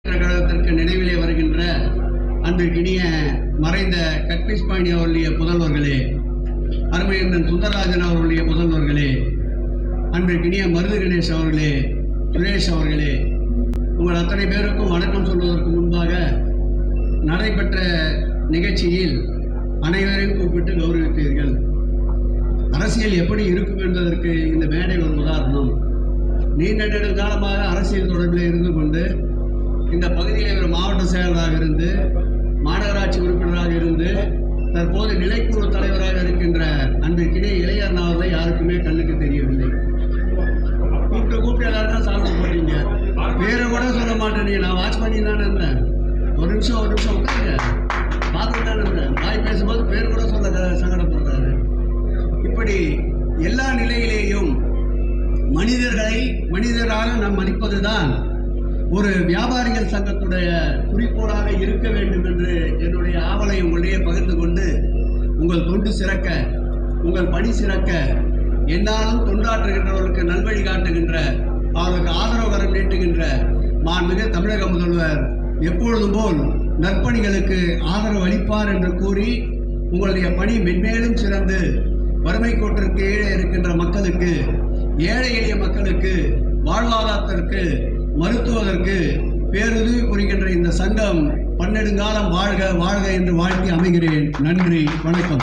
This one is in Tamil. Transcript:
கழகத்திற்கு நினைவிலே வருகின்ற அன்பிற்கினிய மறைந்த கட்பிஸ் பாணி அவருடைய புதல்வர்களே, அருமையண்ணன் சுந்தரராஜன் அவர்களுடைய புதல்வர்களே, அன்பிற்கினிய மருது கணேஷ் அவர்களே, சுரேஷ் அவர்களே, உங்கள் அத்தனை பேருக்கும் வணக்கம் சொல்வதற்கு முன்பாக நடைபெற்ற நிகழ்ச்சியில் அனைவரையும் கூப்பிட்டு கௌரவித்தீர்கள். அரசியல் எப்படி இருக்கும் என்பதற்கு இந்த மேடை ஒரு உதாரணம். நீண்ட நெடுங்காலமாக அரசியல் தொடர்பில் இருந்து கொண்டு இந்த பகுதியில் ஒரு மாவட்ட செயலராக இருந்து மாநகராட்சி உறுப்பினராக இருந்து தற்போது நிலைக்குழு தலைவராக இருக்கின்ற அன்பிற்கினே இளையண்ணா அவர்களை யாருக்குமே கண்ணுக்கு தெரியவில்லை. கூப்பிட்டு எல்லாருக்கும் சாப்பிட போட்டீங்க, பேரை கூட சொல்ல மாட்டேன். நான் வாட்ச் பண்ணி தானே இருந்தேன். ஒரு நிமிஷம் உட்காருங்க, பார்த்துட்டு தானே இருந்தேன். வாய் பேசும்போது பேர் கூட சொல்ல சங்கடப்படுறாரு. இப்படி எல்லா நிலையிலேயும் மனிதர்களை மனிதராக நாம் மதிப்பதுதான் ஒரு வியாபாரிகள் சங்கத்துடைய குறிக்கோளாக இருக்க வேண்டும் என்று என்னுடைய ஆவலை உங்களிடையே பகிர்ந்து கொண்டு, உங்கள் தொண்டு சிறக்க, உங்கள் பணி சிறக்க, என்னாலும் தொண்டாற்றுகின்றவர்களுக்கு நல்வழி காட்டுகின்ற, அவர்களுக்கு ஆதரவு கரம் நீட்டுகின்ற மாண்புமிகு தமிழக முதல்வர் எப்பொழுதும் போல் நற்பணிகளுக்கு ஆதரவு அளிப்பார் என்று கூறி, உங்களுடைய பணி மென்மேலும் சிறந்து வறுமை கோட்டிற்கு கீழே இருக்கின்ற மக்களுக்கு, ஏழை எளிய மக்களுக்கு வாழ்வாதாரத்திற்கு, மருத்துவதற்கு பேருதவி புரிகின்ற இந்த சங்கம் பன்னெடுங்காலம் வாழ்க வாழ்க என்று வாழ்த்தி அமைகிறேன். நன்றி, வணக்கம்.